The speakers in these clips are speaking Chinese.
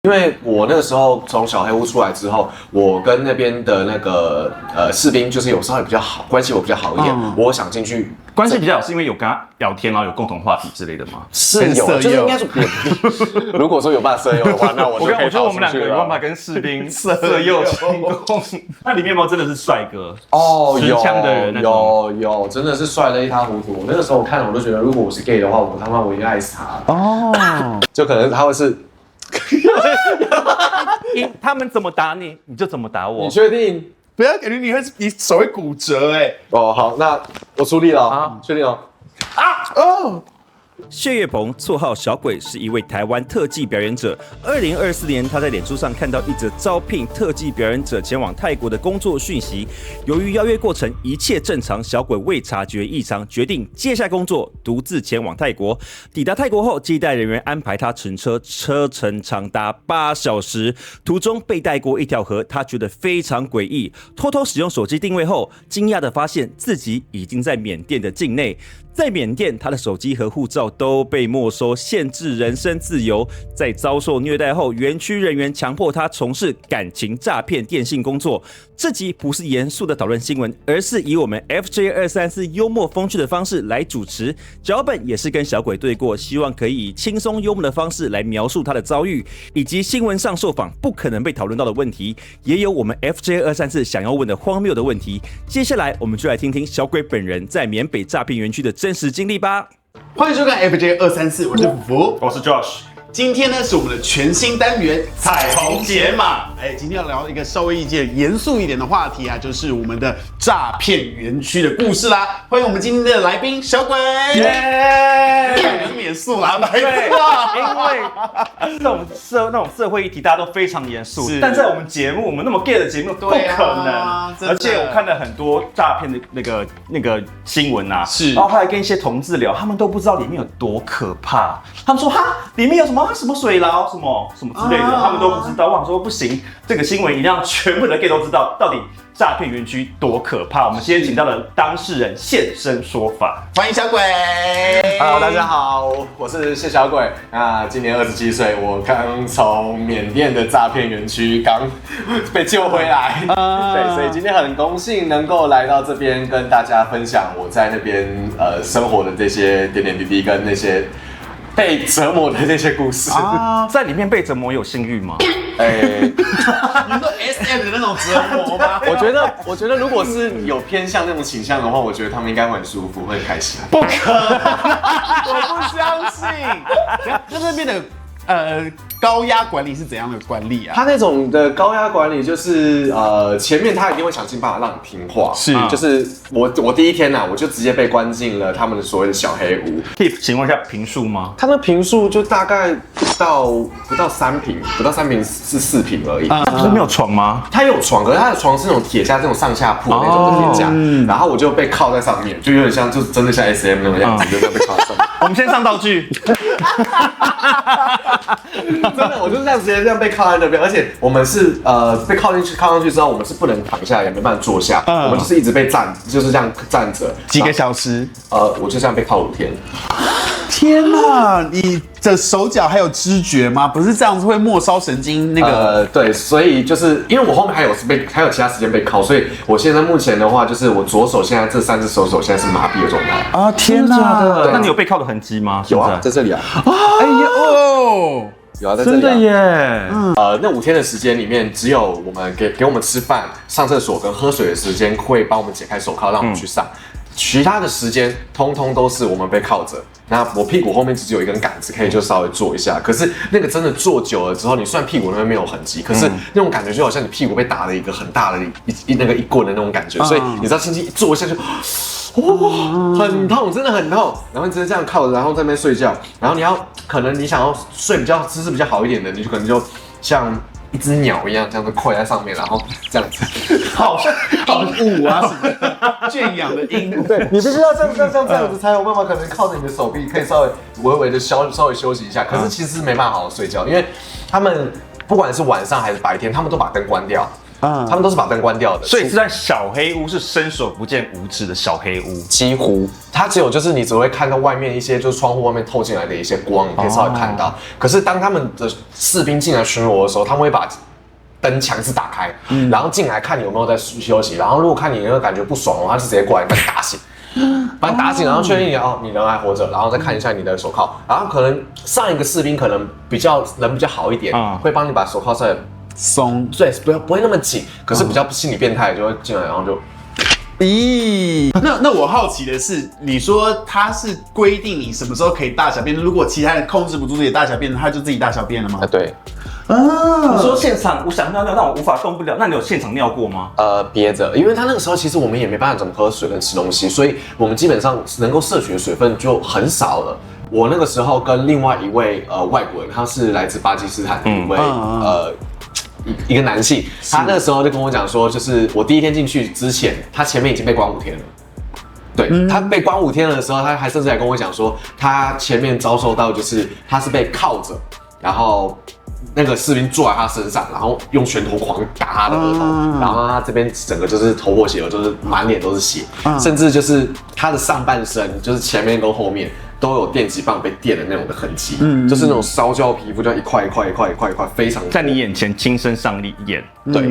因为我那个时候从小黑屋出来之后，我跟那边的那个士兵就是有稍微比较好，关系我比较好一点，我想进去。关系比较好，是因为有跟他聊天，然后有共同话题之类的吗？是有，就是应该说，如果说有办法色诱的话，那我就可以。我觉得我们两个有办法跟士兵色诱成功。那里面有没有真的是帅哥？哦，持枪的人那种有，真的是帅得一塌糊涂。我那个时候我看了，我就觉得，如果我是 gay 的话，我他妈我应该爱死他。哦，就可能他会是。他们怎么打你，你就怎么打我。你确定？不要感觉你手会骨折哎。哦，好，那我出力了啊，确定哦。谢岳鹏，绰号小鬼，是一位台湾特技表演者。2024年，他在脸书上看到一则招聘特技表演者前往泰国的工作讯息。由于邀约过程一切正常，小鬼未察觉异常，决定接下工作，独自前往泰国。抵达泰国后，接待人员安排他乘车，车程长达8小时。途中被带过一条河，他觉得非常诡异。偷偷使用手机定位后，惊讶地发现自己已经在缅甸的境内。在缅甸，他的手机和护照都被没收，限制人身自由。在遭受虐待后，园区人员强迫他从事感情诈骗电信工作。这集不是严肃的讨论新闻，而是以我们 FJ234幽默风趣的方式来主持。脚本也是跟小鬼对过，希望可以以轻松幽默的方式来描述他的遭遇，以及新闻上受访不可能被讨论到的问题，也有我们 FJ234想要问的荒谬的问题。接下来，我们就来听听小鬼本人在缅北诈骗园区的真实经历吧。欢迎收看 FJ234，我是福福，我是 Josh。今天呢是我们的全新单元彩虹解码。今天要聊一个稍微严肃一点的话题啊，就是我们的诈骗园区的故事啦。欢迎我们今天的来宾小鬼。耶！这么严肃啦，对，因为那种社会议题大家都非常严肃，但在我们节目，我们那么 gay 的节目不可能。而且我看了很多诈骗的那个新闻啊，是，然后后来跟一些同志聊，他们都不知道里面有多可怕。他们说哈，里面有什么水牢，什么之类的，他们都不知道。我想说不行，这个新闻一定要全部的 gay 都知道，到底诈骗园区多可怕。我们今天请到了当事人现身说法，欢迎小鬼。Hello， 大家好，我是谢小鬼。今年27岁，我刚从缅甸的诈骗园区刚被救回来。对，所以今天很高兴能够来到这边，跟大家分享我在那边生活的这些点点滴滴，跟那些被折磨的那些故事。在里面被折磨有性欲吗？你说 SM 的那种折磨吗？我觉得如果是有偏向那种倾向的话，我觉得他们应该会很舒服，会很开心。不可能，我不相信。那那边的高压管理是怎样的管理啊？他那种的高压管理就是前面他一定会想尽办法让你听话，是，就是我第一天我就直接被关进了他们的所谓的小黑屋。可以请问一下坪数吗？他的坪数就大概不到3坪，不到3坪是4坪而已。那不是没有床吗？他有床，可是他的床是那种铁架，这种上下铺那种的铁架，然后我就被靠在上面，就有点像，就是真的像 SM 那种样子，就这样被靠在上面。我们先上道具。真的，我就是这样直接这样被靠在那边，而且我们是被靠上去之后，我们是不能躺下，也没办法坐下，我们就是一直被就是这样站着几个小时。我就这样被靠5天。天哪，你的手脚还有知觉吗？不是这样子会末梢神经那个？对，所以就是因为我后面还有其他时间被靠，所以我现在目前的话，就是我左手现在这3只手现在是麻痹的状态。啊，天哪！那你有被靠的痕迹吗？有啊，在这里啊。哎呦，有啊，在这里、啊。真的耶。那5天的时间里面，只有我们给我们吃饭、上厕所跟喝水的时间会帮我们解开手铐，让我们去上。其他的时间通通都是我们被靠着，那我屁股后面只有一根杆子，可以就稍微坐一下。可是那个真的坐久了之后，你虽然屁股那边没有痕迹，可是那种感觉就好像你屁股被打了一个很大的一棍的那种感觉，所以你知道轻轻一坐一下就，很痛，真的很痛。然后你只是这样靠着，然后在那边睡觉，然后你想要睡姿势比较好一点的，你就可能就像一只鸟一样，这样子跪在上面，然后这样子，好像鹦鹉啊什么的，圈养的鹦鹉。对，你必须要这样子才有办法，可能靠着你的手臂可以稍微微微的稍微休息一下。可是其实是没办法好好睡觉，因为他们不管是晚上还是白天，他们都把灯关掉。他们都是把灯关掉的，所以这段小黑屋是伸手不见五指的小黑屋，几乎它只有就是你只会看到外面一些就是窗户外面透进来的一些光，你可以稍微看到。可是当他们的士兵进来巡逻的时候，他们会把灯强制打开，然后进来看你有没有在休息，然后如果看你有感觉不爽的话，就直接过来把你打醒。把你打醒，然后确定你人还活着，然后再看一下你的手铐，然后可能上一个士兵可能人比较好一点，会帮你把手铐稍微松，对，不会那么紧，可是比较心理变态就会进来，然后就。咦，那我好奇的是，你说他是规定你什么时候可以大小便，如果其他人控制不住自己大小便，他就自己大小便了吗？对。你说现场我想尿尿，但我无法动不了，那你有现场尿过吗？憋着，因为他那个时候其实我们也没办法怎么喝水跟吃东西，所以我们基本上能够摄取的水分就很少了。我那个时候跟另外一位外国人，他是来自巴基斯坦的一位一个男性，他那个时候就跟我讲说，就是我第一天进去之前，他前面已经被关5天了。对，他被关5天的时候，他还甚至还跟我讲说，他前面遭受到就是他是被铐着，然后那个士兵坐在他身上，然后用拳头狂打他的额头，然后他这边整个就是头破血流，就是满脸都是血，甚至就是他的上半身，就是前面跟后面都有电击棒被电的那种的痕迹，就是那种烧焦皮肤，就一块一块一块一块一块，非常在你眼前亲身上演。对，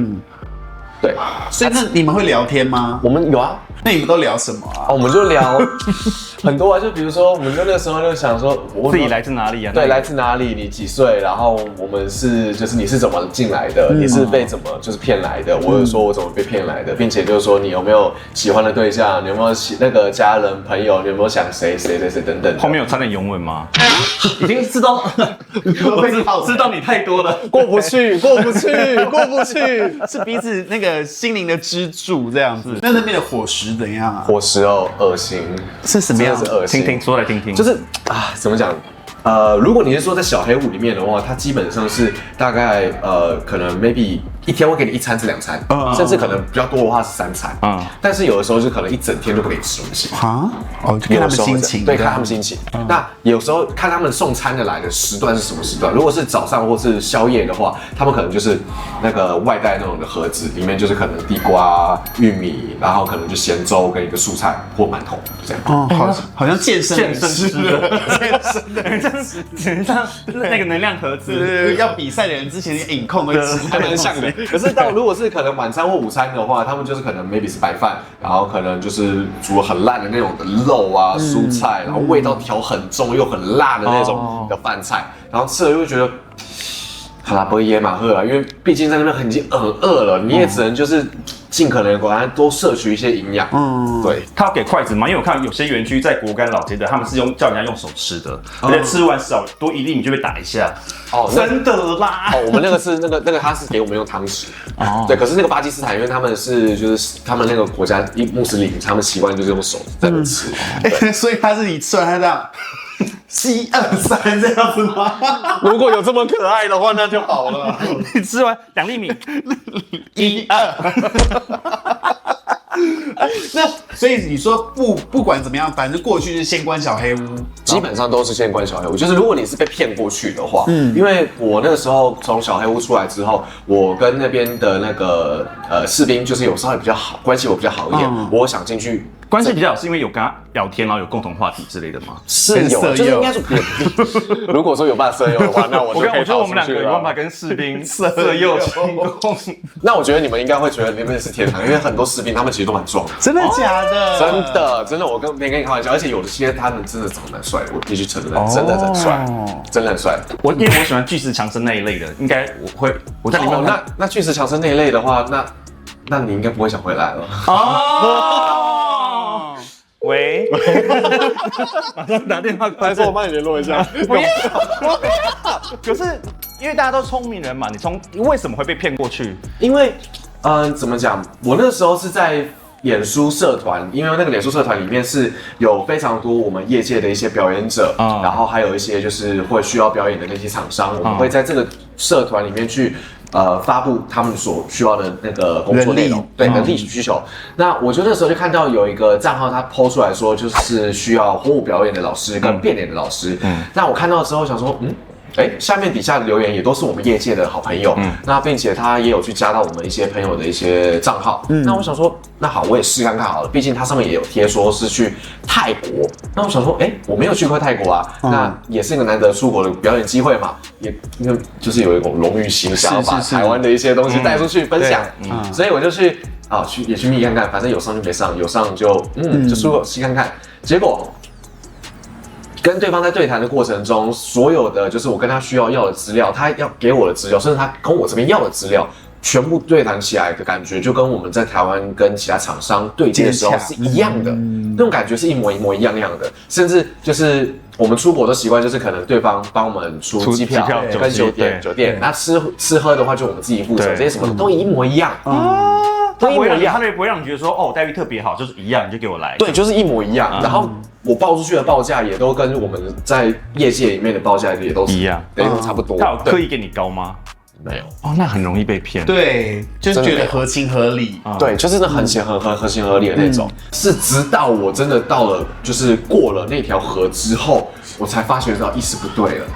对，所以那你们会聊天吗？我们有啊。那你们都聊什么啊？我们就聊很多啊，就比如说，我们就那个时候就想说，自己来自哪里啊？对，来自哪里？你几岁？然后我们是，就是你是怎么进来的？你是被怎么就是骗来的？我有说我怎么被骗来的，并且就是说你有没有喜欢的对象？你有没有那个家人朋友？你有没有想谁等等？后面有掺点英文吗？已经知道，知道你太多了，过不去，是彼此那个心灵的支柱这样子。那边的伙食怎样啊？伙食哦，恶心，是什么样？是恶心。听说来听听，就是怎么讲？如果你是说在小黑屋里面的话，它基本上是大概可能 maybe 一天会给你1餐至2餐，甚至可能比较多的话是3餐。但是有的时候就可能一整天都不给你吃东西啊。哦，就看他们心情。对，看他们心情。那有时候看他们送餐的来的时段是什么时段？如果是早上或是宵夜的话，他们可能就是那个外带那种的盒子，里面就是可能地瓜、玉米，然后可能就咸粥跟一个蔬菜或馒头这样。哦，好像健身吃的，健身的。像那个能量盒子，要比赛的人之前饮控都吃，还蛮像的。可是到如果是可能晚餐或午餐的话，他们就是可能 maybe 是白饭，然后可能就是煮很烂的那种的肉啊、蔬菜，然后味道调很重又很辣的那种的饭菜，然后吃了就会觉得。好啦，不会噎马赫了，因为毕竟在那边已经很饿了，你也只能就是尽可能果然多摄取一些营养。对。他要给筷子吗？因为我看有些园区在国干老街的，他们是叫人家用手吃的，而且吃完少多一粒你就被打一下。真的啦。我们那个是那个他是给我们用汤匙。对，可是那个巴基斯坦，因为他们是就是他们那个国家穆斯林，他们习惯就是用手在那吃。所以他是你吃完他这样。1、2、3这样子吗？如果有这么可爱的话，那就好了。你吃完2粒米，1、2。那所以你说不管怎么样，反正过去是先关小黑屋，基本上都是先关小黑屋。就是如果你是被骗过去的话，因为我那个时候从小黑屋出来之后，我跟那边的那个士兵就是有稍微比较好，关系我比较好一点，我想进去。关系比较好，是因为有跟他聊天，然后有共同话题之类的吗？是有，就是应该说，如果说有办法色诱的话，那我觉得我们2个有办法跟士兵色诱成功。那我觉得你们应该会觉得那边是天堂，因为很多士兵他们其实都蛮壮的。真的假的？真的，我没跟你开玩笑，而且有些他们真的长得蛮帅的，我必须承认，真的很帅，真的很帅。因为我喜欢巨石强森那一类的，应该我在里面。那巨石强森那一类的话，那你应该不会想回来了。喂，马上打电话过来，还是我帮你联络一下。不要。可是因为大家都聪明人嘛，你为什么会被骗过去？因为怎么讲？我那个时候是在脸书社团，因为那个脸书社团里面是有非常多我们业界的一些表演者，然后还有一些就是会需要表演的那些厂商，我们会在这个社团里面去。发布他们所需要的那个工作内容，对人力需求。那我就那时候就看到有一个账号，他 po 出来说，就是需要火舞表演的老师跟变脸的老师。那我看到之后想说，下面底下的留言也都是我们业界的好朋友，那并且他也有去加到我们一些朋友的一些账号，那我想说，那好，我也试看看好了，毕竟它上面也有贴说是去泰国，那我想说，我没有去过泰国啊，那也是一个难得出国的表演机会嘛，也因为就是有一种荣誉心，想要把台湾的一些东西带出去分享，所以我就去也去密看看，反正有上就没上，有上就就试看看，结果。跟对方在对谈的过程中，所有的就是我跟他需要的资料，他要给我的资料，甚至他跟我这边要的资料，全部对谈起来的感觉，就跟我们在台湾跟其他厂商对接的时候是一样的，那种感觉是一模一样的，甚至就是我们出国的习惯，就是可能对方帮我们出机票跟酒店，那吃喝的话就我们自己负责，这些什么的都一模一样。他不会让你觉得说待遇特别好，就是一样，你就给我来。对，就是一模一样。然后我报出去的报价也都跟我们在业界里面的报价也都是一样，等于差不多。他有刻意给你高吗？没有。那很容易被骗。对，就是觉得合情合理。对，就是那很合情合理的那种。是直到我真的到了，就是过了那条河之后，我才发觉到意识不对了。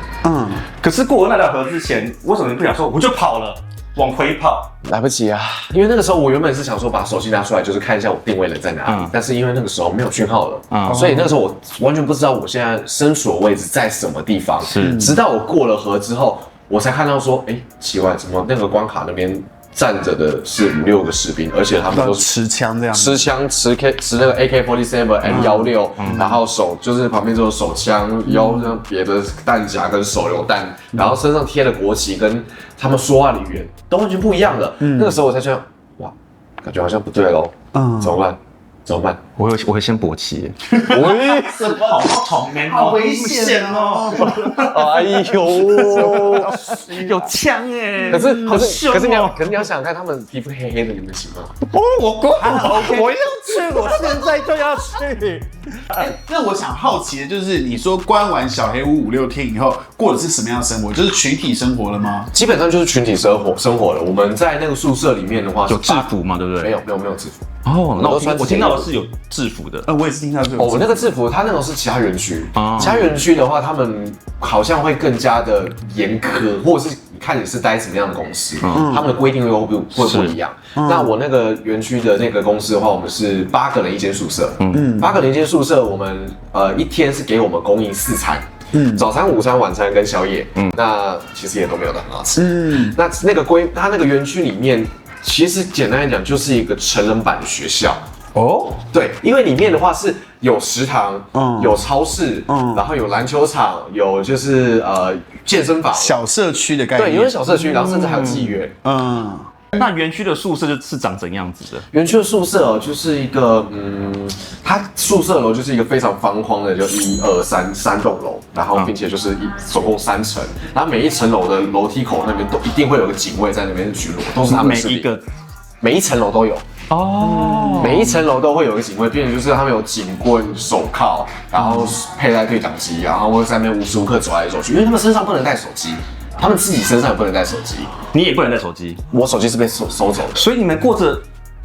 可是过了那条河之前，为什么你不想说我就跑了？往回跑，来不及啊！因为那个时候我原本是想说把手机拿出来，就是看一下我定位人在哪里，但是因为那个时候没有讯号了，所以那个时候我完全不知道我现在身处的位置在什么地方。直到我过了河之后，我才看到说，奇怪，怎么那个关卡那边站着的是5、6个士兵，而且他们都是持枪这样，持那个 AK-47 M16，然后手就是旁边就有手枪，腰上别的弹夹跟手榴弹，然后身上贴的国旗跟他们说话的语言都完全不一样的。那个时候我才觉得，哇，感觉好像不对咯。怎么办？怎么办？我会先勃起。喂，什么好危险哦！哎呦，有枪哎！可是你要想想看，他们皮肤黑黑的，你们行吗？我要去，我现在就要去。那我想好奇的就是，你说关完小黑屋5、6天以后，过的是什么样的生活？就是群体生活了吗？基本上就是群体生活了。我们在那个宿舍里面的话，有制服嘛，对不对？没有制服。那我听到的是有制服的。我也是听到这个。我那个制服，它那种是其他园区。其他园区的话，他们好像会更加的严苛，或者是看你是待什么样的公司，他们的规定会不一样。那我那个园区的那个公司的话，我们是8个人一间宿舍。8个人一间宿舍，我们一天是给我们供应4餐。早餐、午餐、晚餐跟宵夜。那其实也都没有很好吃。那它那个园区里面。其实简单来讲，就是一个成人版的学校对，因为里面的话是有食堂，有超市，然后有篮球场，有就是健身房，小社区的概念。对，有小社区，然后甚至还有妓院。那园区的宿舍是长怎样子的？园区的宿舍就是一个，它宿舍楼就是一个非常方框的，就1、2、3栋楼，然后并且就是总共3层，然后每一层楼的楼梯口那边都一定会有个警卫在那边巡逻，都是他们每一层楼都有。每一层楼都会有一个警卫，并且就是他们有警棍、手铐，然后佩戴对讲机，然后会在那边无时无刻走来走去，因为他们身上不能带手机。他们自己身上也不能带手机，你也不能带手机。我手机是被收走的，所以你们过着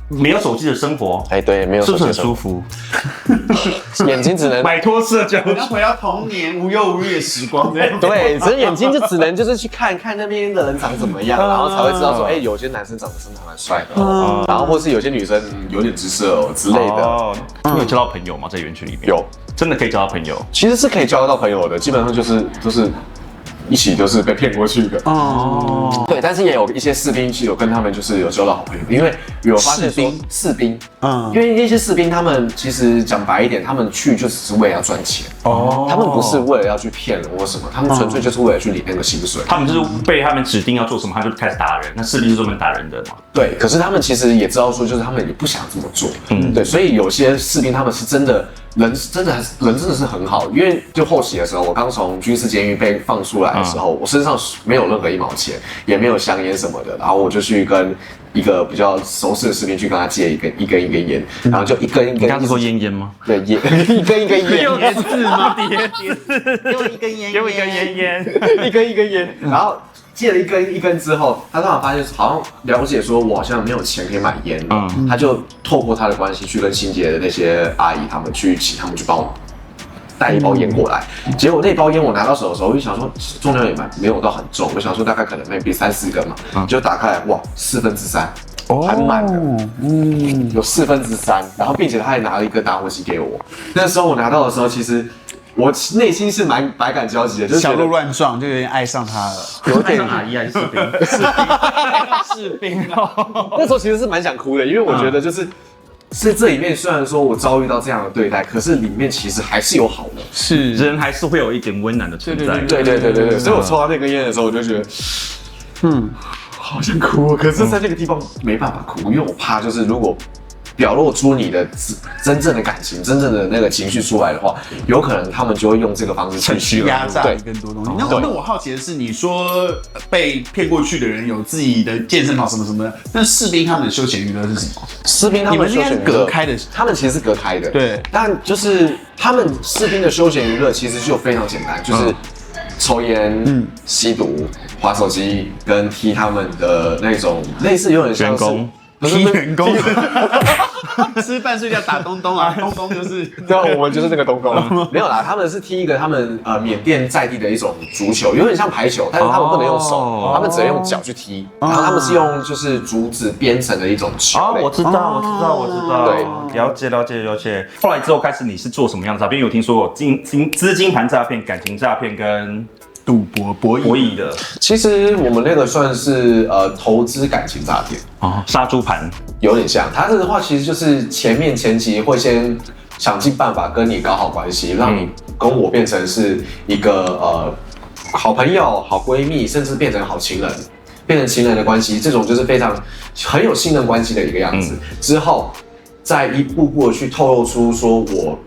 没有手机的生活。对，没有手机的是不是很舒服？眼睛只能摆脱社交，要回到童年无忧无虑的时光这样。对，所以眼睛就只能就是去看看那边的人长怎么样，然后才会知道说，有些男生长得真的蛮帅的，然后或是有些女生有点姿色之类的。你有交到朋友吗？在园区里面有，真的可以交到朋友。其实是可以交得到朋友的，基本上都是。一起都是被骗过去的对，但是也有一些士兵是有跟他们就是有交到好朋友，因为有发现说士兵，因为那些士兵他们其实讲白一点，他们去就只是为了要赚钱他们不是为了要去骗人或什么，他们纯粹就是为了去领那个薪水。他们就是被他们指定要做什么，他就开始打人。那士兵是专门打人的嘛？对，可是他们其实也知道说，就是他们也不想这么做。对，所以有些士兵他们是真的。人真的是很好，因为就后期的时候，我刚从军事监狱被放出来的时候，我身上没有任何1毛钱，也没有香烟什么的，然后我就去跟一个比较熟识的士兵去跟他借一根烟，然后就一根。你刚刚是说烟吗？对，一根烟。有字吗？叠字，给我一根烟，给我一根烟，一根烟，然后。借了一根之后，他突然发现好像了解说，我好像没有钱可以买烟了。他就透过他的关系去跟清洁的那些阿姨他们去请他们去帮我带一包烟过来，结果那包烟我拿到手的时候，我就想说重量也没有到很重，我想说大概可能 maybe 3-4根嘛，就打开来哇3/4，还满的，有3/4，然后并且他还拿了一个打火机给我。那时候我拿到的时候，其实我内心是蛮百感交集的，就是小鹿乱撞，就有点爱上他了。有点阿姨还是士兵？士兵哦。那时候其实是蛮想哭的，因为我觉得就是这里面虽然说我遭遇到这样的对待，可是里面其实还是有好的，是人还是会有一点温暖的存在。对，所以我抽到那根烟的时候，我就觉得，好想哭，可是在那个地方没办法哭，因为我怕就是如果表露出你的真正的感情、真正的那个情绪出来的话，有可能他们就会用这个方式去压榨你更多东西。那我好奇的是，你说被骗过去的人有自己的健身房什么什么的，那士兵他们的休闲娱乐是什么？士兵他们休闲娱乐隔开的，他们其实是隔开的。对，但就是他们士兵的休闲娱乐其实就非常简单，就是抽烟、吸毒、滑手机，跟踢他们的那种类似有点像是。踢员工，吃饭睡觉打东东啊，东东就是，对，我们就是那个东东，没有啦，他们是踢一个他们缅甸在地的一种足球，有点像排球，但是他们不能用手，他们只能用脚去踢，然后他们是用就是竹子编成的一种球类。我知道，对，了解。后来之后开始你是做什么样的诈骗？有听说过资金盘诈骗、感情诈骗跟赌博博弈的。其实我们那个算是投资感情诈骗哦，杀猪盘有点像。他这个话其实就是前期会先想尽办法跟你搞好关系，让你跟我变成是一个好朋友、好闺蜜，甚至变成好情人，变成情人的关系，这种就是很有信任关系的一个样子。之后再一步步的去透露出说我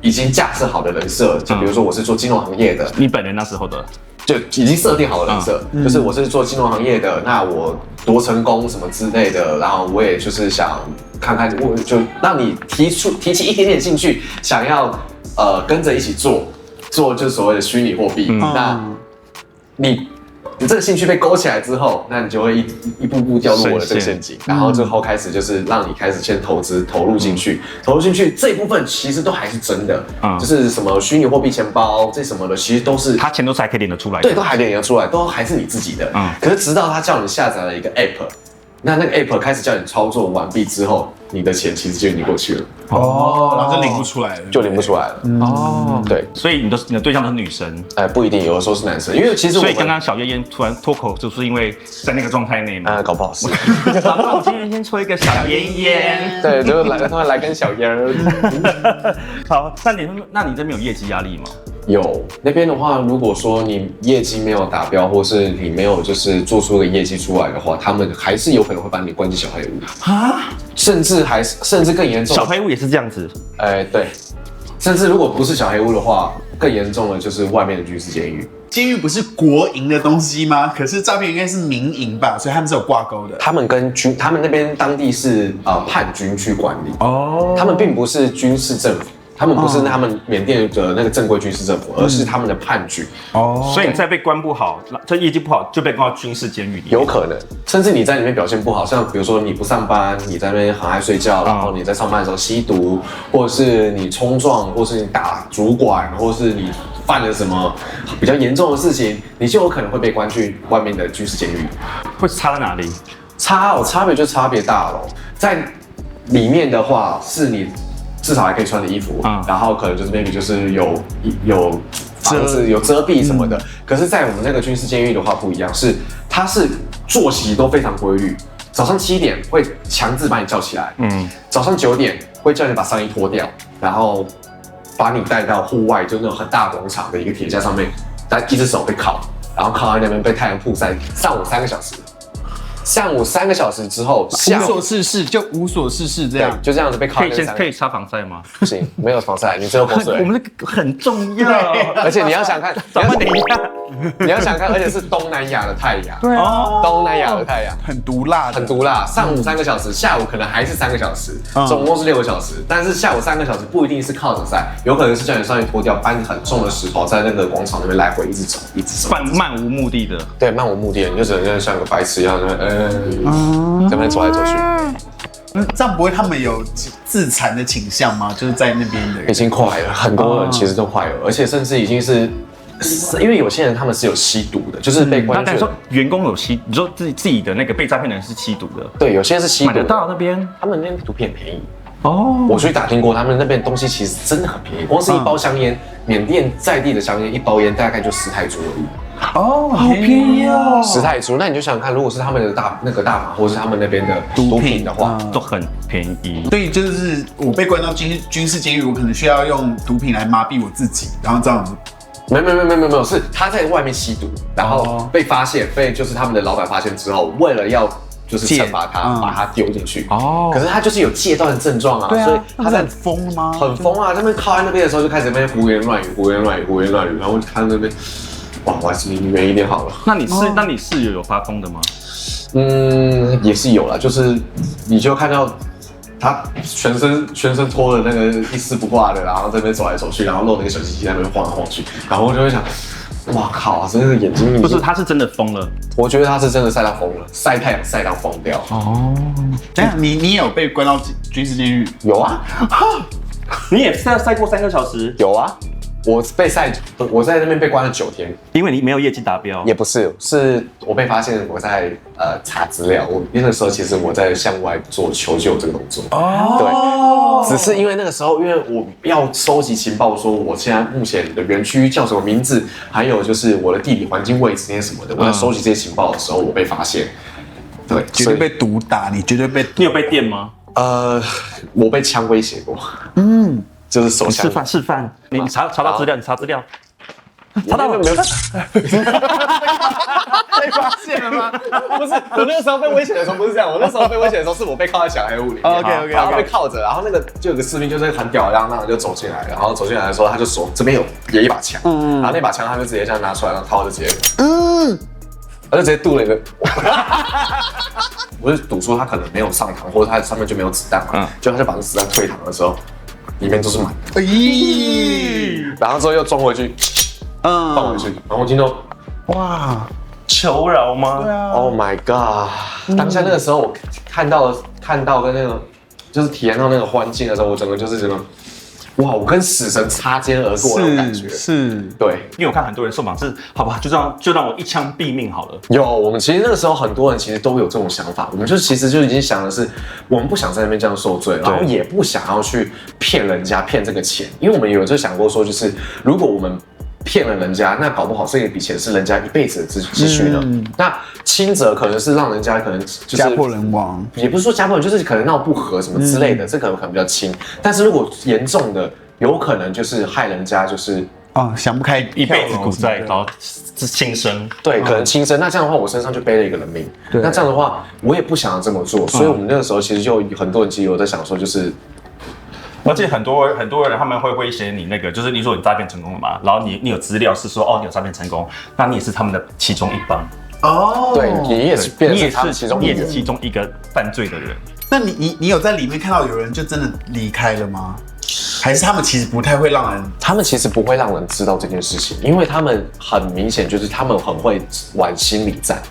已经架设好的人设，就比如说我是做金融行业的，你本人那时候的。就已经设定好了人设，就是我是做金融行业的，那我多成功什么之类的，然后我也就是想看看，我就让你提起一点点兴趣，想要跟着一起做就是所谓的虚拟货币。那你这个兴趣被勾起来之后，那你就会一步步掉入我的这个陷阱，然后最后开始就是让你开始先投入进去这一部分其实都还是真的，就是什么虚拟货币钱包这什么的，其实都是他钱都是还可以领得出来的，对，都还领得出来，都还是你自己的。可是直到他叫你下载了一个 app， 那个 app 开始叫你操作完毕之后，你的钱其实就已经过去了。然后就领不出来了，对，所以你的对象都是女生？不一定，有的时候是男生，因为其实所以刚刚小燕燕突然脱口，就是因为在那个状态内嘛？搞不好是。我今天先抽一个小燕燕。对，就他们来跟小燕儿。好，那你这边有业绩压力吗？有，那边的话，如果说你业绩没有达标，或是你没有就是做出个业绩出来的话，他们还是有可能会把你关进小黑屋啊，甚至更严重。小黑屋也是这样子？对，甚至如果不是小黑屋的话，更严重的就是外面的军事监狱。监狱不是国营的东西吗？可是诈骗应该是民营吧，所以他们是有挂钩的。他们那边当地是叛军去管理他们并不是军事政府。他们不是他们缅甸的那个正规军事政府，而是他们的叛军。所以你再被关不好，这业绩不好，就被关到军事监狱里面。有可能，甚至你在里面表现不好，像比如说你不上班，你在那边很爱睡觉，然后你在上班的时候吸毒，或者是你冲撞，或是你打主管，或是你犯了什么比较严重的事情，你就有可能会被关去外面的军事监狱。会差在哪里？差别就差别大了。在里面的话，是你至少还可以穿的衣服，然后可能就是 maybe 就是有房子有遮蔽什么的。可是，在我们那个军事监狱的话不一样，它是作息都非常规律。早上7点会强制把你叫起来，早上9点会叫你把上衣脱掉，然后把你带到户外，就那种很大广场的一个铁架上面，但一只手被铐，然后铐在那边被太阳曝晒，上午3个小时。上午3个小时之后，无所事事这样，就这样子被铐。可以擦防晒吗？不行，没有防晒，你只有口水。我们这个很重要，而且你要想看，等一下，你要想看，而且是东南亚的太阳，对啊，东南亚的太阳很毒辣，很毒辣。上午3个小时，下午可能还是3个小时，总共是6个小时。但是下午3个小时不一定是靠着晒，有可能是叫你上衣脱掉，搬很重的石头在那个广场那边来回一直走，一直走，漫无目的的。对，漫无目的的，你就只能像个白痴一样在那边走来走去。这样不会他们有自残的倾向吗？就是在那边的人已经快了，很多人其实都快了，而且甚至已经是因为有些人他们是有吸毒的，就是被关去。那说员工有吸，你说自己的那个被诈骗的人是吸毒的，对，有些人是吸毒的，买得到那边，他们那边毒品很便宜。哦，我去打听过，他们那边东西其实真的很便宜，光是一包香烟，缅甸在地的香烟，一包烟大概就10泰铢而已。哦，好便宜哦10泰铢，那你就想想看，如果是他们的大麻，或是他们那边的毒品的话，都很便宜。所以就是我被关到军事监狱，我可能需要用毒品来麻痹我自己，然后这样子。没有，是他在外面吸毒，然后被发现，被就是他们的老板发现之后，为了要就是惩罚他，把他丢进去。哦，可是他就是有戒断的症状啊，所以他在很疯吗？很疯啊！他们靠在那边的时候就开始那边胡言乱语，然后看那边，哇，我还是离你远一点好了。那你室友有发疯的吗？也是有啦，就是你就看到他全身脱的那个一丝不挂的，然后在那边走来走去，然后露那个小鸡鸡在那边晃来晃去，然后我就会想，哇靠，真的眼睛不是，他是真的疯了。我觉得他是真的晒到疯了，晒太阳晒到疯掉。哦，这样你也有被关到军事监狱？有啊，你也晒过3个小时？有啊。我在那边被关了9天，因为你没有业绩达标。也不是，是我被发现我在查资料。那个时候其实我在向外做求救这个动作。哦，对，只是因为那个时候，因为我要收集情报，说我现在目前的园区叫什么名字，还有就是我的地理环境位置那些什么的。我在收集这些情报的时候，我被发现。对，绝对被毒打，你绝对被。你有被电吗？我被枪威胁过。就是手枪示范，你查到资料，查到了没有？被发现了吗？不是，我那个时候被威胁的时候不是这样，我那时候被威胁的时候是我被铐在小黑屋里面 ，OK， 然后被铐着，然后那个就有个士兵就是很屌，然后就走进来，然后走进来的时候他就说这边有一把枪，然后那把枪他就直接这样拿出来，然后铐就直接，他就直接渡了一个，我就赌说他可能没有上膛，或者他上面就没有子弹嘛，就他就把那子弹退膛的时候。里面都是满的，然后之后又装回去，放回去，然后听到，哇，求饶吗？对啊 ，Oh my god！当下那个时候我看到跟那个就是体验到那个环境的时候，我整个就是觉得，哇，我跟死神擦肩而过那种感觉，是，对。因为我看很多人受访是，好吧，就让我一枪毙命好了。有，我们其实那个时候很多人其实都有这种想法，我们就其实就已经想的是，我们不想在那边这样受罪，然后也不想要去骗人家骗这个钱，因为我们有就想过说，就是如果我们骗了人家，那搞不好这一笔钱是人家一辈子的积蓄呢。那轻则可能是让人家可能就是家破人亡，也不是说家破人，就是可能闹不和什么之类的，这可能比较轻。但是如果严重的，有可能就是害人家就是想不开一辈子股债，然后是轻生。对，可能轻生。那这样的话，我身上就背了一个人命。那这样的话，我也不想要这么做，所以我们那个时候其实就很多人其实有在想说，就是。而且很多人他们会威胁你那个，就是你说你诈骗成功了嘛，然后你有资料是说你有诈骗成功，那你也是他们的其中一帮。哦，对，你也是变成他们其中一员，你也是其中一个犯罪的人。那你有在里面看到有人就真的离开了吗？还是他们其实不太会让人？他们其实不会让人知道这件事情，因为他们很明显就是他们很会玩心理战，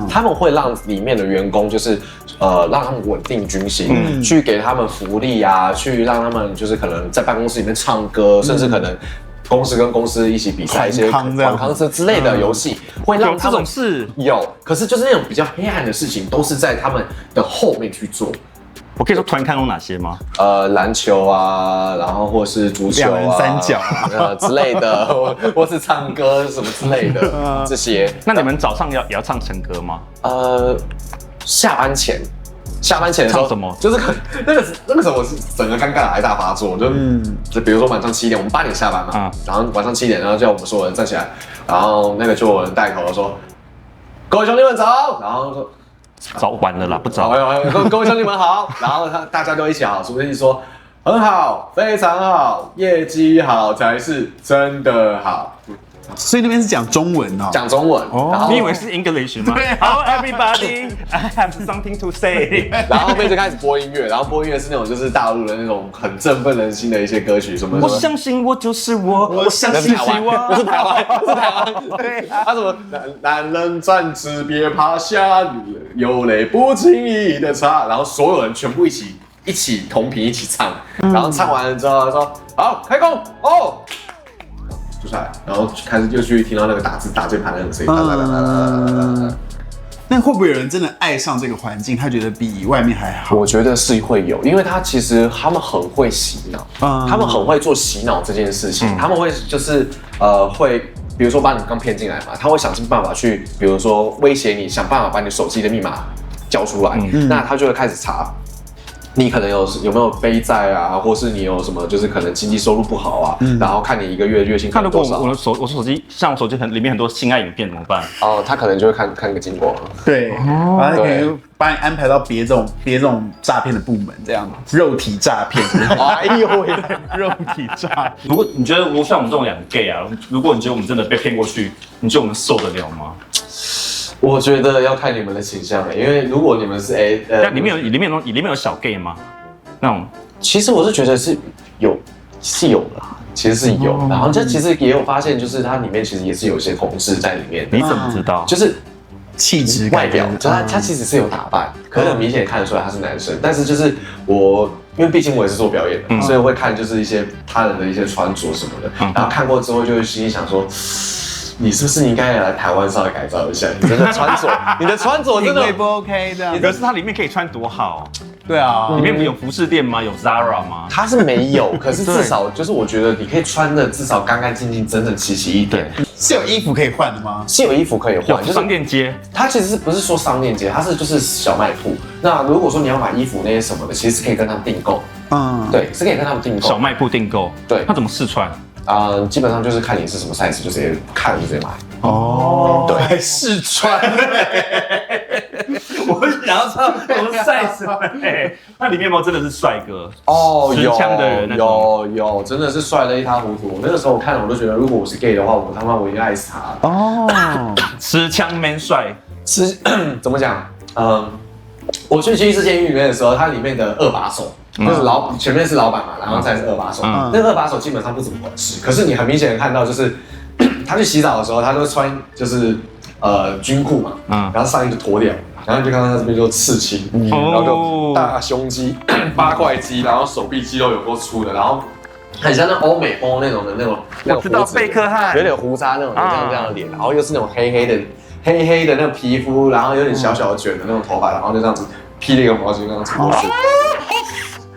他们会让里面的员工就是让他们稳定军心，去给他们福利啊，去让他们就是可能在办公室里面唱歌，甚至可能。公司跟公司一起比赛一些团康之类的游戏，会让他们有这种事有，可是就是那种比较黑暗的事情，都是在他们的后面去做。我可以说团康有哪些吗？篮球啊，然后或是足球啊，两人三角之类的，或是唱歌什么之类的这些。那你们早上也要唱晨歌吗？下班前的时候唱什么？就是那个时候我是整个尴尬癌大发作，就比如说晚上7点，我们8点下班嘛，然后晚上7点，然后叫我们所有人站起来，然后那个就有人带头说：“各位兄弟们早！”然后说。早晚了啦，不早。各位兄弟们好，然后大家都一起好，除非说很好，非常好，业绩好才是真的好。所以那边是讲中文哦。讲中文，然后你以为是 English 吗？对啊，Hello everybody, I have something to say 。然后后面就开始播音乐，然后播音乐是那种就是大陆的那种很振奋人心的一些歌曲，什么我相信我就是我，我相信希望。不是台湾，不是台湾，对，他什么男人站直别趴下，有泪不轻易的擦，然后所有人全部一起同频一起唱，然后唱完了之后说好开工哦。就出来，然后开始就去听到那个打键盘的那个声音，那会不会有人真的爱上这个环境？他觉得比外面还好？我觉得是会有，因为其实他们很会洗脑，他们很会做洗脑这件事情，他们会就是会，比如说把你刚骗进来嘛，他会想尽办法去，比如说威胁你，想办法把你手机的密码交出来，那他就会开始查。你可能有没有背债啊，或是你有什么就是可能经济收入不好啊，然后看你一个月月薪看如果多少，我手机像我手机里面很多性爱影片怎么办？哦，他可能就会看个经过。对，然后可能把你安排到别这种诈骗的部门，这样肉体诈骗。哎呦喂，肉体诈骗。如果你觉得像我们这种两个 gay 啊，如果你觉得我们真的被骗过去，你觉得我们受得了吗？我觉得要看你们的倾向因为如果你们是里面有小 gay 吗？那种，其实我是觉得是有的，其实是有，然后这其实也有发现，就是它里面其实也是有一些同志在里面的。你怎么知道？就是气质外表，就他其实是有打扮，可是很明显看得出来他是男生，但是就是因为毕竟我也是做表演的，所以会看就是一些他人的一些穿着什么的，然后看过之后就会心里想说。你是不是应该来台湾稍微改造一下？你真的穿着，你的穿着真的不 OK 的。可是它里面可以穿多好？对啊，里面有服饰店吗？有 Zara 吗？它是没有，可是至少就是我觉得你可以穿的至少干干净净、整整齐齐一点。是有衣服可以换的吗？是有衣服可以换，就是商店街。它其实不是说商店街，它是就是小卖铺。那如果说你要买衣服那些什么的，其实是可以跟他们订购。对，是可以跟他们订购。小卖铺订购。对，他怎么试穿？基本上就是看你是什么 size，就直接看就直接买。哦，对，还试穿。我想要知道什么 size。那里面有没有真的是帅哥？哦，持枪的人那种有，真的是帅得一塌糊涂。我那个时候看了，我都觉得，如果我是 gay 的话，我应该爱死他。哦，持枪 man 帅。怎么讲？我去714监狱里面的时候，它里面的二把手。就是前面是老板嘛，然后再是二把手。那个二把手基本上不怎么管事，可是你很明显的看到，就是他去洗澡的时候，他都会穿就是军裤嘛，然后上衣就脱掉，然后你就看到他这边就刺青，然后就大胸肌、八块肌，然后手臂肌肉有够粗的，然后很像那欧美风那种的那种我知道贝克汉有点胡渣那种这样的脸，然后又是那种黑黑的那个皮肤，然后有点小小的卷的那种头发，然后就这样子披了一个毛巾这样子过去。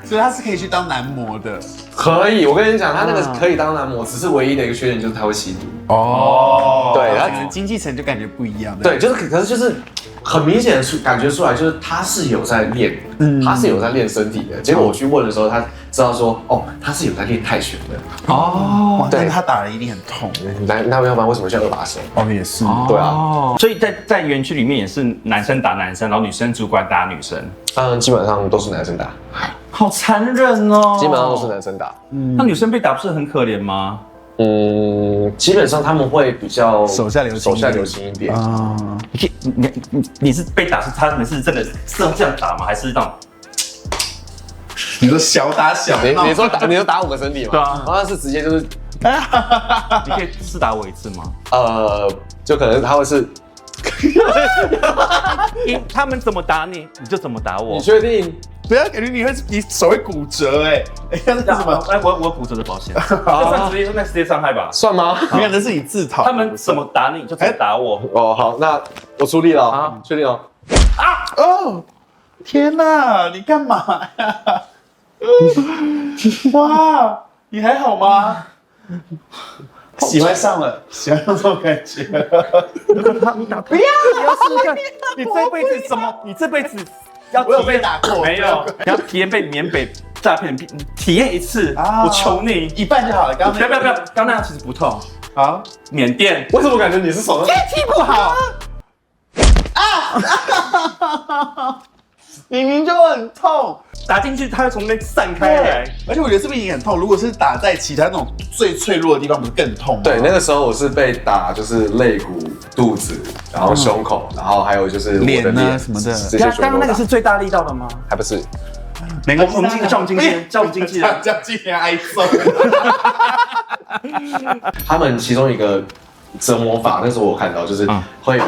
所以他是可以去当男模的。可以，我跟你讲，他那个可以当男模，只是唯一的一个缺点就是他会吸毒。哦，对，他可能经济层就感觉不一样。对，可是就是很明显的感觉出来，就是他是有在练，他是有在练身体的。结果我去问的时候，他知道说，哦，他是有在练泰拳的。哦，对，他打的一定很痛。那要不然为什么叫二把手？哦，也是。对啊，所以在园区里面也是男生打男生，然后女生主管打女生。基本上都是男生打。好残忍哦！基本上都是男生打。那女生被打不是很可怜吗？基本上他们会比较手下留情一点。你是被打是你是真的是这样打吗？还是那种？你说小打小闹？你说打我们身体吗？对啊，好像是直接就是。你可以试打我一次吗？就可能他会是。他们怎么打你，你就怎么打我。你确定？不要，感觉你手会骨折哎！那是什么？我有骨折的保险，这算直接伤害吧？算吗？没有，那是你自讨。他们怎么打你，就怎么打我。哦，好，那我出力了啊，确定哦。哦，天哪，你干嘛呀？哇，你还好吗？喜欢上这种感觉。不要试试看，你这辈子什么？你这辈子要我有被打过，没有？你要体验被缅北诈骗，体验一次，我求你一半就好了。不要，刚那样其实不痛。好，缅甸为什么感觉你是手？天气不好啊！明明就很痛。打进去，它会从那边散开来。而且我觉得这边也很痛，如果是打在其他那种最脆弱的地方，不是更痛吗？对，那个时候我是被打，就是肋骨、肚子，然后胸口，然后还有就是我的脸啊脸什么的这些全部都打刚刚那个是最大力道的吗？还不是？没关系，我们叫我们经纪人，叫我们经纪人。叫经纪人挨揍。他们其中一个折磨法，那时候我看到就是会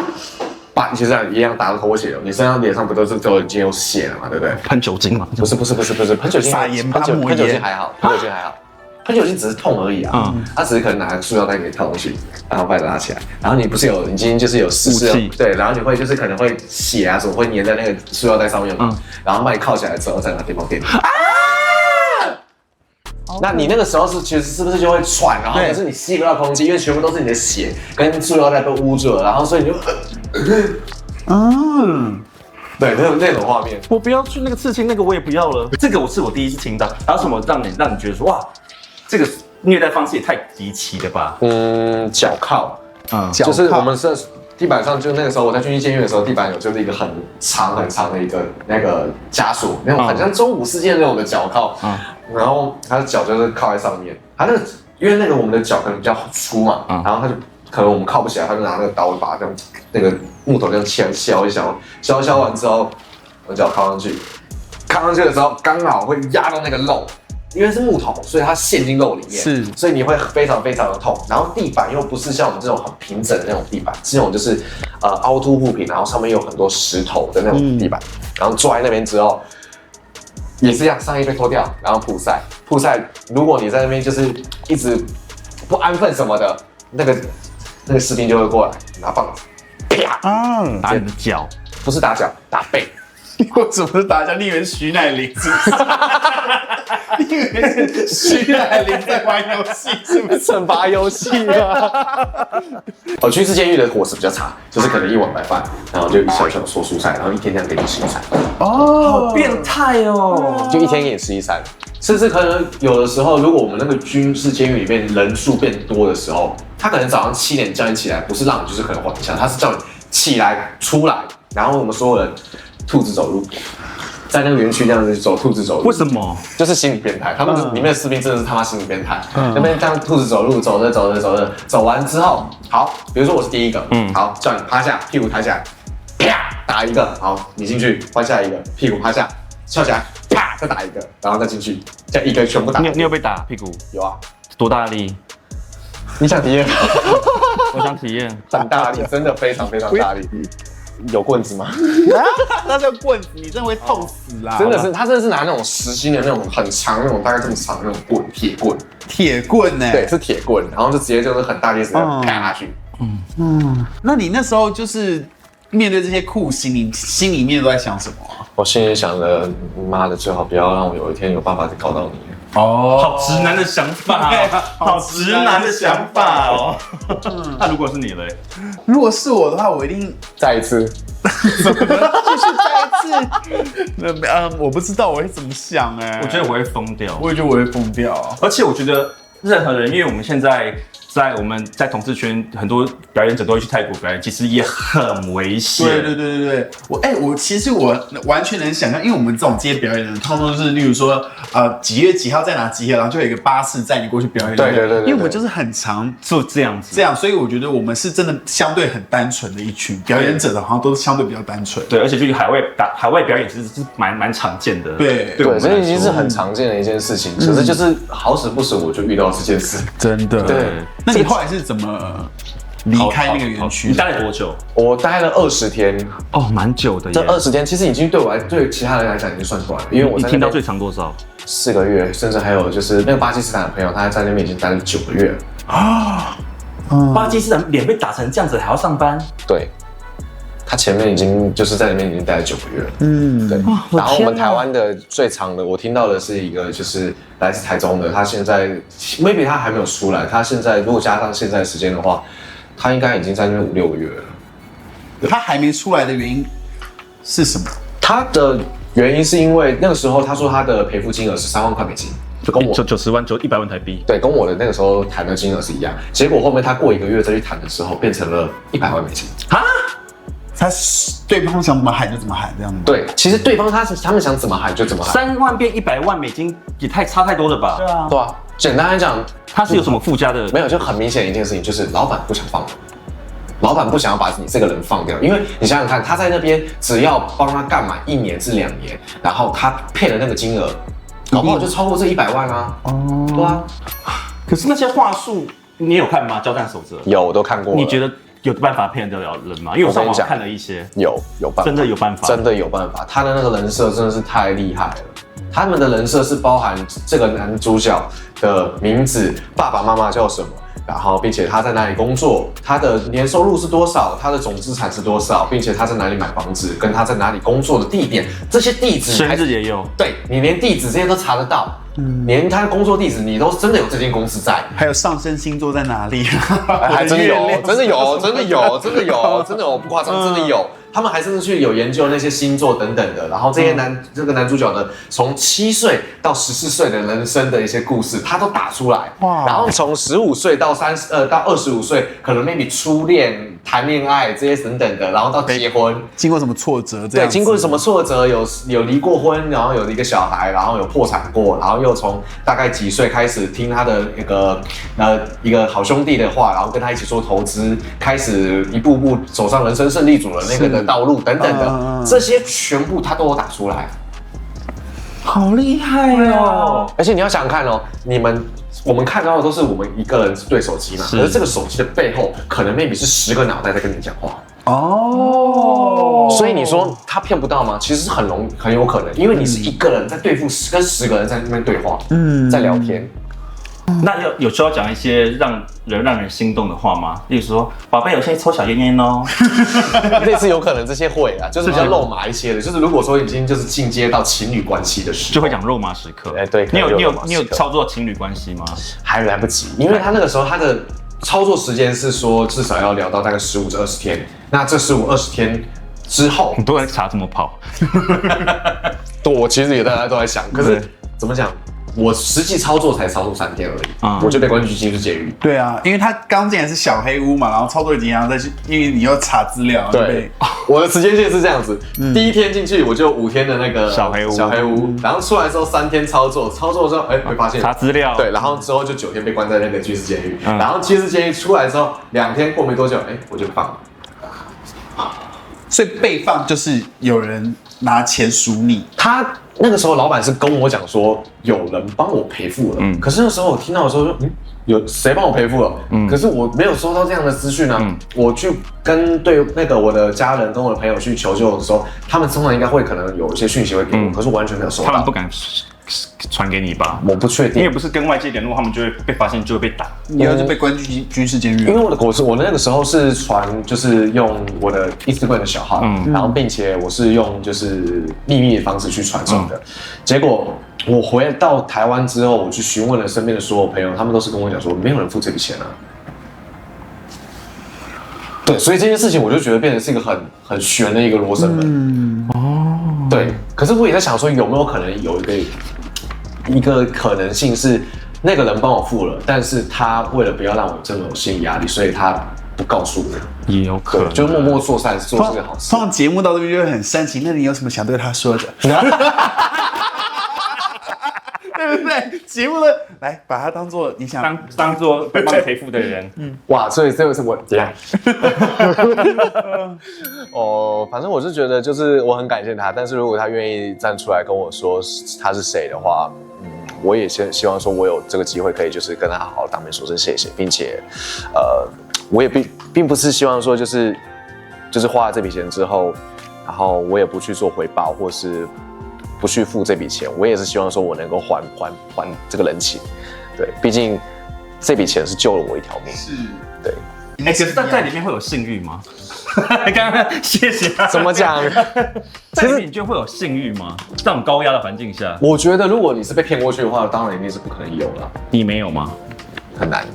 把你就这样一样打到头破血流，你身上脸上不都已经有血了嘛，对不对？喷酒精嘛？不是，喷酒精撒盐巴抹喷酒精盐还好，喷酒精还好。喷酒精只是痛而已啊，他只是可能拿塑料袋给你套上去，然后把你拉起来，然后你不是已经就是有湿湿对，然后你会就是可能会血啊什么会粘在那个塑料袋上面嘛，然后把你铐起来之后再拿电棒给你。那你那个时候其实是不是就会喘，然后可是你吸不到空气，因为全部都是你的血跟塑料袋被捂住了，然后所以你就对，那种画面。我不要去那个刺青，那个我也不要了。这个是我第一次听到，还有什么让你觉得说哇，这个虐待方式也太离奇了吧？脚铐，就是我们是地板上，就那个时候我在军医监狱的时候，地板有就是一个很长的一个那个枷锁，那种很像中午世界那种的脚铐，然后他的脚就是靠在上面，他那个因为那个我们的脚可能比较粗嘛，然后他就可能我们靠不起来，他就拿那个刀把这样那个木头这样削一削完之后，我脚靠上去的时候刚好会压到那个肉。因为是木头，所以它陷进肉里面，所以你会非常非常的痛。然后地板又不是像我们这种很平整的那种地板，是那种就是凹凸不平，然后上面有很多石头的那种地板。然后坐在那边之后，也是一样，上衣被脱掉，然后曝晒。如果你在那边就是一直不安分什么的，那个士兵就会过来拿棒子，啪，打你的脚，不是打脚，打背。为什么是打架？你以为是徐乃麟是不是？你以为是徐乃麟在玩游戏是不是？惩罚游戏啊！军事监狱的伙食比较差，就是可能一碗白饭，然后就一小小说蔬菜，然后一天这样给你吃一餐。好变态哦！就一天给你吃一餐，甚至可能有的时候，如果我们那个军事监狱里面人数变多的时候，他可能早上7点叫你起来，不是让你就是可能缓一下，他是叫你起来出来，然后我们所有人兔子走路，在那个园区这样子走兔子走路。为什么？就是心理变态，他们里面的士兵真的是他妈心理变态。那边这样兔子走路，走着，走完之后，好，比如说我是第一个，好，叫你趴下，屁股抬起来，啪，打一个，好，你进去，换下一个，屁股趴下，跳起来，啪，再打一个，然后再进去，这样一个全部打。你有被打屁股？有啊，多大力？你想体验？我想体验。很大力，真的非常非常大力。有棍子吗？那叫棍子，你真的会痛死啦！真的是，他真的是拿那种实心的那种很长那种大概这么长的那种棍，铁棍呢？对，是铁棍，然后就直接就是很大力的啪下去。那你那时候就是面对这些酷刑，你心里面都在想什么啊？我心里想着，妈的，最好不要让我有一天有办法搞到你。哦，好直男的想法，好直男的想法哦。那如果是你嘞？如果是我的话，我一定再一次。继续再一次。我不知道我会怎么想哎。我觉得我会疯掉。我也觉得我会疯掉。而且我觉得任何人，因为我们现在我们在同志圈，很多表演者都会去泰国表演，其实也很危险。对，我其实我完全能想象，因为我们这种接表演的人，通常是例如说几月几号在哪集合，然后就有一个巴士载你过去表演。对，因为我们就是很常就这样子，所以我觉得我们是真的相对很单纯的一群表演者的，好像都是相对比较单纯。对，而且去海外表演其实是蛮常见的。对，这已经是很常见的一件事情。可是就是好死不死，我就遇到这件事。真的。对。那你后来是怎么离开那个园区？你待了多久？我待了20天。哦，蛮久的耶。这20天其实已经对其他人来讲已经算出来了，因为我你听到最长多少？4个月，甚至还有就是那个巴基斯坦的朋友，他在那边已经待了9个月了。巴基斯坦脸被打成这样子还要上班？对。他前面已经就是在那边已经待了9个月了，对。然后我们台湾的最长的，我听到的是一个就是来自台中的，他现在 maybe 他还没有出来，他现在如果加上现在时间的话，他应该已经在那边5、6个月了。他还没出来的原因是什么？他的原因是因为那个时候他说他的赔付金额是3万块美金，就跟我90万100万台币，对，跟我的那个时候谈的金额是一样。结果后面他过1个月再去谈的时候，变成了100万美金。啊对方想怎么喊就怎么喊这样子吗？对，其实对方他们想怎么喊就怎么喊。3万变100万美金也差太多了吧？对啊，对啊，简单来讲，它是有什么附加的？没有，就很明显的一件事情，就是老板不想放人，老板不想要把你这个人放掉，因为你想想看，他在那边只要帮他干满1年至2年，然后他配的那个金额，搞不好就超过这100万啊。哦，对啊，可是那些话术你有看吗？交战守则有我都看过了。你觉得有办法骗得了人吗？因为我上网看了一些，有办法，真的有办法，真的有办法。他的那个人设真的是太厉害了。他们的人设是包含这个男主角的名字、爸爸妈妈叫什么，然后并且他在哪里工作，他的年收入是多少，他的总资产是多少，并且他在哪里买房子，跟他在哪里工作的地点，这些地址生日也有，对你连地址这些都查得到。连他的工作地址你都真的有这间公司在，还有上升星座在哪里？还真的有，真的有，真的有，真的有，真的有，不夸张，真的有。他们还真的去有研究那些星座等等的，然后这些这个男主角的从7岁到14岁的人生的一些故事，他都打出来。哇！然后从15岁到25岁，可能 maybe 初恋、谈恋爱这些等等的，然后到结婚，经过什么挫折？对，经过什么挫折，有离过婚，然后有一个小孩，然后有破产过，然后又从大概几岁开始听他的一个好兄弟的话，然后跟他一起做投资，开始一步步走上人生胜利组的那个的道路等等的，这些全部他都有打出来，好厉害哦！而且你要想想看哦，我们看到的都是我们一个人对手机嘛，可是这个手机的背后可能 maybe 是10个脑袋在跟你讲话。哦，所以你说他骗不到吗？其实是很有可能，因为你是一个人在对付跟10个人在那边对话，在聊天。那有需要讲一些让人心动的话吗？例如说，宝贝，我现在抽小烟烟哦。类似有可能这些会啊，就是比较肉麻一些的。就是如果说已经就是进阶到情侣关系的时候，就会讲肉麻时刻。哎，对，你有操作情侣关系吗？还来不及，因为他那个时候他的操作时间是说至少要聊到大概15至20天。那这15、20天之后，你都在查怎么跑？对，我其实也大家都在想，可是怎么讲？我实际操作才操作3天而已，我就被关进刑事监狱。对啊，因为他刚进来是小黑屋嘛，然后操作几天，再去，因为你要查资料。对，我的时间线是这样子：第一天进去我就5天的那个小黑屋，然后出来之后3天操作之后，会发现查资料。对，然后之后就9天被关在那个军事监狱，然后军事监狱出来之后2天过没多久，我就放了。所以被放就是有人拿钱赎你。他那个时候老板是跟我讲说有人帮我赔付了，可是那时候我听到的时候说，有谁帮我赔付了？可是我没有收到这样的资讯啊。我去跟我的家人跟我的朋友去求救的时候，他们通常应该会可能有一些讯息会给我，可是我完全没有收到。他们不敢传给你吧？我不确定，因为不是跟外界联络，他们就会被发现，就会被打，然后就被关进军事监狱。因为我那个时候是就是用我的 Instagram 的小号，然后并且我是用就是秘密的方式去传送的。结果我回到台湾之后，我去询问了身边的所有朋友，他们都是跟我讲说，没有人付这笔钱啊。对，所以这件事情我就觉得变成是一个很悬的一个罗生门。对，可是我也在想说，有没有可能有一个可能性是，那个人帮我付了，但是他为了不要让我这么有心理压力，所以他不告诉我。也有可能，就默默做善事，做这个好事。通常节目到这边就会很煽情，那你有什么想对他说的？对不对？节目的来把它当做你想当做被帮你赔付的人。哇，所以这个是我怎样？反正我是觉得，就是我很感谢他，但是如果他愿意站出来跟我说他是谁的话，我也希望说我有这个机会可以就是跟他好好当面说声谢谢，并且，我也并不是希望说就是花了这笔钱之后，然后我也不去做回报或是不去付这笔钱，我也是希望说我能够还这个人情，对，毕竟这笔钱是救了我一条命，是，对。可是在里面会有性欲吗？刚刚谢谢。怎么讲？在里面你觉得会有性欲吗？这种高压的环境下，我觉得如果你是被骗过去的话，当然一定是不可能有了。你没有吗？很难，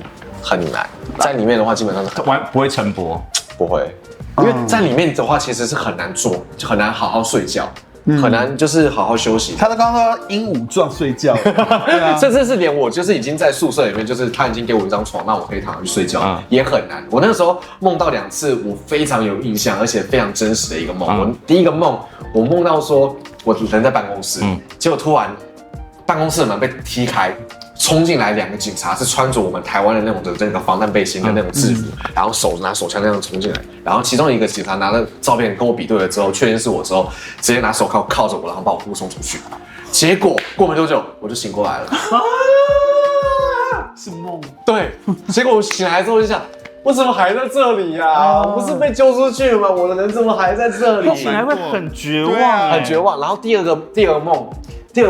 在里面的话，基本上是不会晨勃，不会，因为在里面的话，其实是很难做，就很难好好睡觉。很难就是好好休息。他都刚刚说鹦鹉状睡觉，对啊，甚至是连我就是已经在宿舍里面，就是他已经给我一张床，那我可以躺下去睡觉，也很难。我那个时候梦到2次，我非常有印象，而且非常真实的一个梦。我第一个梦，我梦到说我人在办公室，结果突然办公室的门被踢开。冲进来2个警察，是穿着我们台湾的那种这个防弹背心的那种制服，然后拿手枪那样冲进来，然后其中一个警察拿了照片跟我比对了之后，确定是我之后，直接拿手铐铐着我，然后把我护送出去。结果过没多久，我就醒过来了。是梦。对，结果我醒来之后就想，我怎么还在这里呀？我不是被揪出去吗？我的人怎么还在这里？醒来会很绝望，很绝望。然后第二个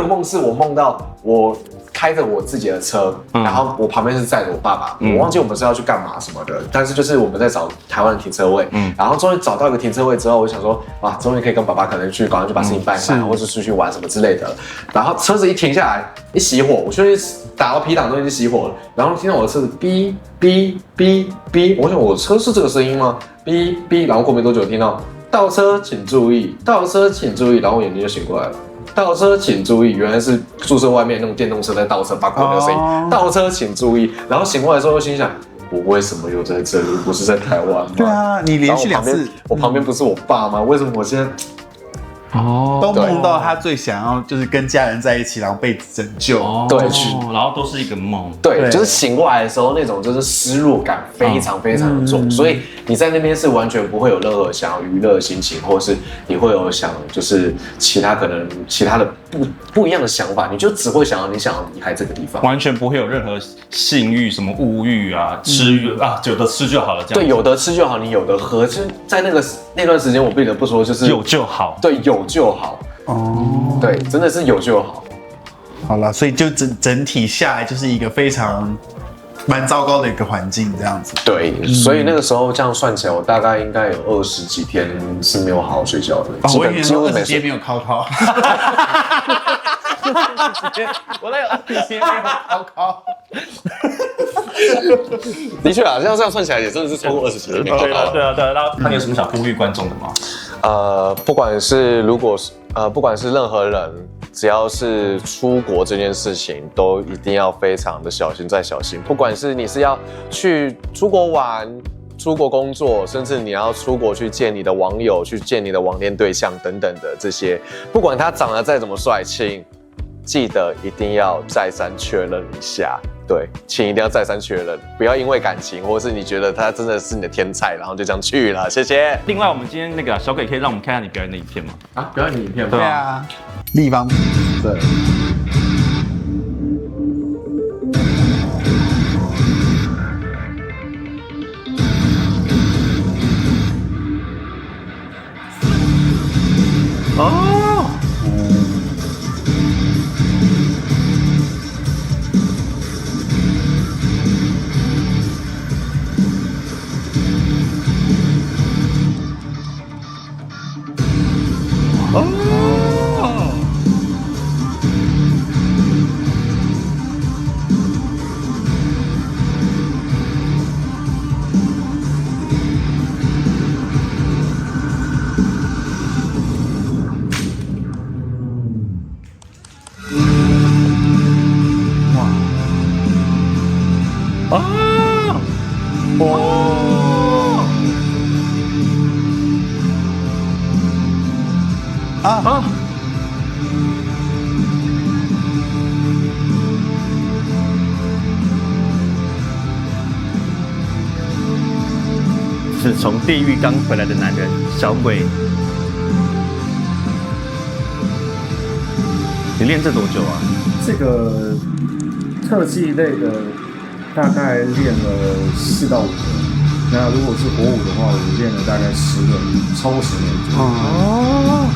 梦是我梦到我开着我自己的车，然后我旁边是载着我爸爸，我忘记我们是要去干嘛什么的，但是就是我们在找台湾的停车位，然后终于找到一个停车位之后，我想说，哇，终于可以跟爸爸可能赶快去把事情办一办，或者出去玩什么之类的。然后车子一停下来，一熄火，我就打到 P 档都已经熄火了，然后听到我的车子哔哔哔哔，我想我车是这个声音吗？哔哔，然后过没多久听到倒车请注意，倒车请注意，然后我眼睛就醒过来了。倒车请注意，原来是宿舍外面那种电动车在倒车发滚的声音。倒车请注意，然后醒过来之后，心想我为什么又在这里？不是在台湾吗？对啊，你连续2次，我旁边不是我爸吗？为什么我现在？都梦到他最想要就是跟家人在一起，然后被拯救。对，然后都是一个梦。对，就是醒过来的时候那种就是失落感非常非常的重，所以你在那边是完全不会有任何想要娱乐的心情，或是你会有想就是其他的不一样的想法，你就只会想要你想要离开这个地方，完全不会有任何性欲、什么物欲啊、吃欲啊，有的吃就好了。这样对，有的吃就好，你有的喝，就是在那段时间，我不得不说，就是有就好。对，有就好。哦，对，真的是有就好。好了，所以就整体下来就是一个非常蛮糟糕的一个环境，这样子。对，所以那个时候这样算起来，我大概应该有20几天是没有好好睡觉的，我以为几乎20几天没有考。我那有20天没有考。的确啊，这样算起来也真的是超过20几天没有考。对啊。然后那你有什么想呼吁观众的吗？不管是任何人，只要是出国这件事情，都一定要非常的小心再小心。不管是你是要去出国玩、出国工作，甚至你要出国去见你的网友、去见你的网恋对象等等的这些，不管他长得再怎么帅，请记得一定要再三确认一下。对，请一定要再三确认，不要因为感情，或是你觉得他真的是你的天才，然后就这样去了。谢谢。另外，我们今天那个小鬼可以让我们看一下你表演的影片吗？啊，表演的影片吗？对啊，立方对。哦。是从地狱刚回来的男人小鬼。你练这多久啊？这个特技类的大概练了4到5年，那如果是火舞的话，我练了大概10年，超过10年左右。哦。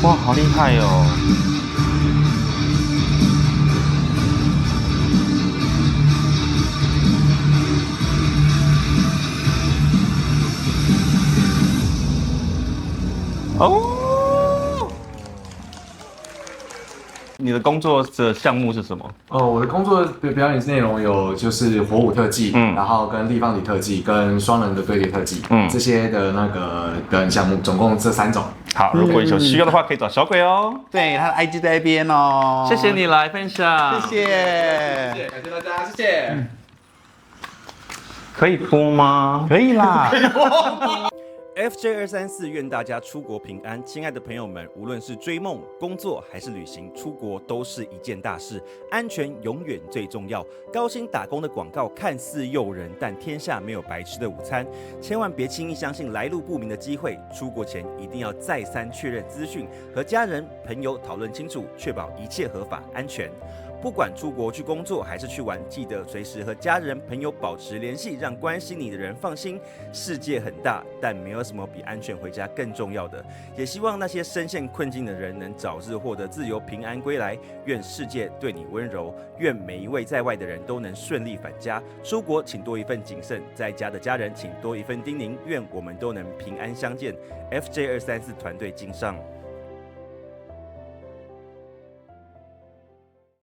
哇，好厉害哦！哦，你的工作的项目是什么？我的工作的表演内容有就是火舞特技，然后跟立方体特技，跟双人的堆叠特技，这些的那个表演项目，总共这3种。好，如果有需要的话，可以找小鬼哦。对，他的 IG 在那边哦。谢谢你来分享，谢谢，感谢大家，谢谢。可以播吗？可以啦。FJ234愿大家出国平安，亲爱的朋友们，无论是追梦、工作还是旅行，出国都是一件大事，安全永远最重要。高薪打工的广告看似诱人，但天下没有白吃的午餐，千万别轻易相信来路不明的机会。出国前一定要再三确认资讯，和家人、朋友讨论清楚，确保一切合法安全。不管出国去工作还是去玩，记得随时和家人朋友保持联系，让关心你的人放心。世界很大，但没有什么比安全回家更重要的。也希望那些深陷困境的人能早日获得自由，平安归来。愿世界对你温柔，愿每一位在外的人都能顺利返家。出国请多一份谨慎，在家的家人请多一份叮咛。愿我们都能平安相见。FJ234团队敬上。